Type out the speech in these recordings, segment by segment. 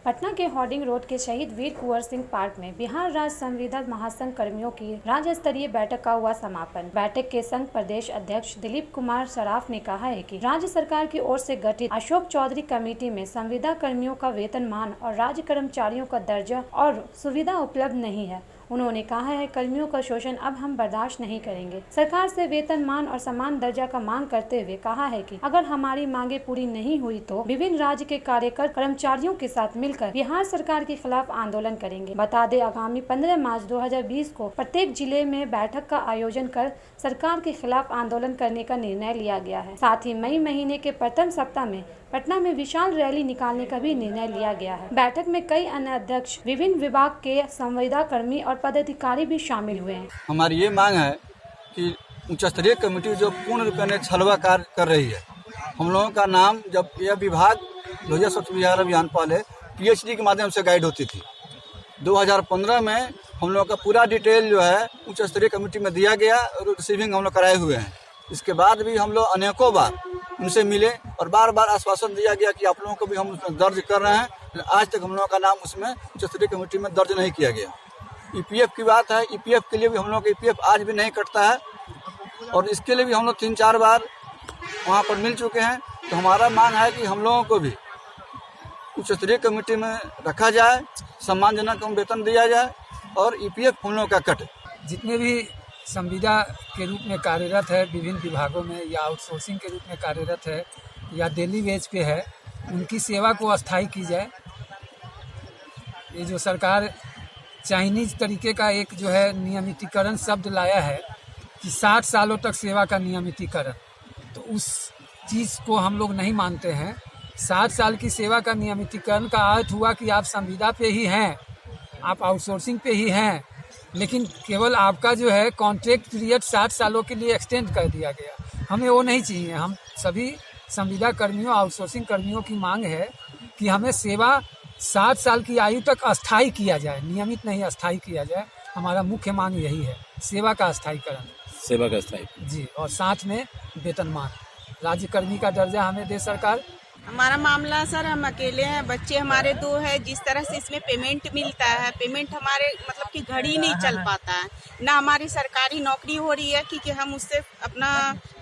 पटना के hoarding road के शहीद वीर कुंवर सिंह पार्क में बिहार राज्य संविदा महासंघ कर्मियों की राज्य स्तरीय बैठक का हुआ समापन। बैठक के संघ प्रदेश अध्यक्ष दिलीप कुमार सराफ ने कहा है कि राज्य सरकार की ओर से गठित अशोक चौधरी कमेटी में संविदा कर्मियों का वेतनमान और राज्य कर्मचारियों का दर्जा और सुविधा उपलब्ध नहीं है। उन्होंने कहा है, कर्मियों का शोषण अब हम बर्दाश्त नहीं करेंगे। सरकार से वेतनमान और समान दर्जा का मांग करते हुए कहा है कि अगर हमारी मांगे पूरी नहीं हुई तो विभिन्न राज्य के कार्यकर कर्मचारियों के साथ मिलकर बिहार सरकार के खिलाफ आंदोलन करेंगे। बता दें, आगामी 15 मार्च 2020 को प्रत्येक जिले में बैठक का आयोजन कर सरकार के खिलाफ आंदोलन करने का निर्णय लिया गया है। साथ ही मई महीने के प्रथम सप्ताह में पटना में विशाल रैली निकालने का भी निर्णय लिया गया है। बैठक में कई अन्य अध्यक्ष, विभिन्न विभाग के संविदा कर्मी और पदाधिकारी भी शामिल हुए हैं। हमारी ये मांग है कि उच्च स्तरीय कमेटी जो पूर्ण रूप में छलवा कार्य कर रही है, हम लोगों का नाम जब यह विभाग 2000 स्वच्छ बिहार अभियान पहले PhD के माध्यम से गाइड होती थी। 2015 में हम लोगों का पूरा डिटेल जो है उच्च स्तरीय कमेटी में दिया गया और रिसीविंग हम लोग कराए हुए हैं। इसके बाद भी हम लोग अनेकों बार उनसे मिले और बार बार आश्वासन दिया गया कि आप लोगों को भी हम उसमें दर्ज कर रहे हैं, लेकिन आज तक हम लोगों का नाम उसमें उच्च स्तरीय कमेटी में दर्ज नहीं किया गया। EPF की बात है, EPF के लिए भी हम लोग का EPF आज भी नहीं कटता है और इसके लिए भी हम लोग 3-4 बार वहाँ पर मिल चुके हैं। तो हमारा मांग है कि हम लोगों को भी उच्च स्तरीय कमेटी में रखा जाए, सम्मानजनक वेतन दिया जाए और EPF हम लोगों का कटे। जितने भी संविदा के रूप में कार्यरत है विभिन्न विभागों में या आउटसोर्सिंग के रूप में कार्यरत है या डेली वेज पे है, उनकी सेवा को अस्थायी की जाए। ये जो सरकार चाइनीज तरीके का एक जो है नियमितीकरण शब्द लाया है कि 60 सालों तक सेवा का नियमितीकरण, तो उस चीज़ को हम लोग नहीं मानते हैं। 60 साल की सेवा का नियमितीकरण का अर्थ हुआ कि आप संविदा पे ही हैं, आप आउटसोर्सिंग पे ही हैं, लेकिन केवल आपका जो है कॉन्ट्रैक्ट पीरियड 60 सालों के लिए एक्सटेंड कर दिया गया। हमें वो नहीं चाहिए। हम सभी संविदा कर्मियों, आउटसोर्सिंग कर्मियों की मांग है कि हमें सेवा 60 साल की आयु तक अस्थायी किया जाए, नियमित नहीं अस्थायी किया जाए। हमारा मुख्य मांग यही है, सेवा का अस्थायीकरण। सेवा का अस्थायी जी, और साथ में वेतनमान, राज्य कर्मी का दर्जा हमें दे सरकार। हमारा मामला सर, हम अकेले हैं, बच्चे हमारे 2 हैं। जिस तरह से इसमें पेमेंट मिलता है, पेमेंट हमारे मतलब कि घड़ी नहीं चल पाता है, ना हमारी सरकारी नौकरी हो रही है कि हम उससे अपना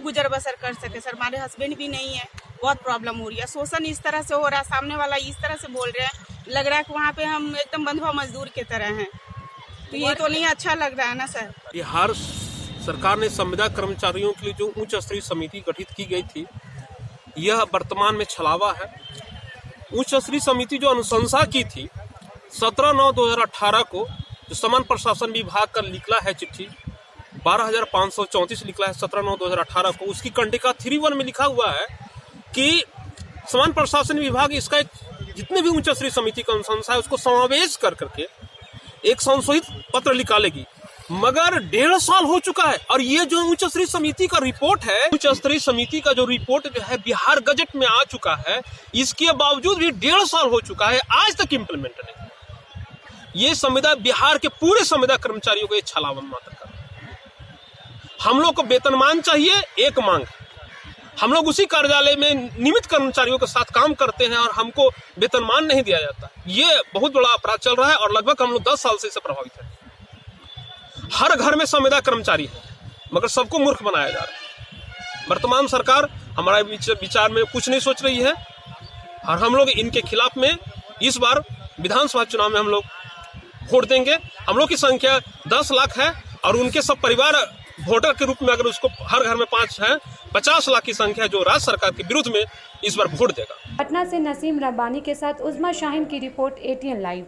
गुजर बसर कर सके। सर, हमारे हस्बैंड भी नहीं है, बहुत प्रॉब्लम हो रही है। शोषण इस तरह से हो रहा है, सामने वाला इस तरह से बोल रहे हैं, लग रहा है कि वहाँ पे हम एकदम बंधुआ मजदूर की तरह हैं। तो ये तो नहीं अच्छा लग रहा है ना सर। बिहार सरकार ने संविदा कर्मचारियों के लिए जो उच्च स्तरीय समिति गठित की गई थी, यह वर्तमान में छलावा है। उच्च स्तरीय समिति जो अनुशंसा की थी 17/9/2018 को, जो समान प्रशासन विभाग का निकला है चिट्ठी 12,534 निकला है 17/9/2018 को, उसकी कंडिका 3.1 में लिखा हुआ है कि समान प्रशासन विभाग इसका एक जितने भी उच्च स्तरीय समिति का अनुशंसा है उसको समावेश कर करके एक संशोधित पत्र निकालेगी। मगर 1.5 साल हो चुका है और ये जो उच्च स्तरीय समिति का रिपोर्ट है, उच्च स्तरीय समिति का जो रिपोर्ट जो है बिहार गजट में आ चुका है, इसके बावजूद भी 1.5 साल हो चुका है, आज तक इम्प्लीमेंट नहीं। ये संविदा बिहार के पूरे संविदा कर्मचारियों को ये छलावन मात्र कर। हम लोग को वेतनमान चाहिए, एक मांग। हम लोग उसी कार्यालय में नियमित कर्मचारियों के साथ काम करते हैं और हमको वेतनमान नहीं दिया जाता। ये बहुत बड़ा अपराध चल रहा है और लगभग हम लोग 10 साल से इससे प्रभावित है। हर घर में संविदा कर्मचारी है, मगर सबको मूर्ख बनाया जा रहा है। वर्तमान सरकार हमारे विचार में कुछ नहीं सोच रही है और हम लोग इनके खिलाफ में इस बार विधानसभा चुनाव में हम लोग वोट देंगे। हम लोग की संख्या 10 लाख है और उनके सब परिवार वोटर के रूप में अगर उसको हर घर में 5 है, 50 लाख की संख्या जो राज्य सरकार के विरुद्ध में इस बार वोट देगा। पटना से नसीम रब्बानी के साथ उस्मा शाहीन की रिपोर्ट, ATN लाइव।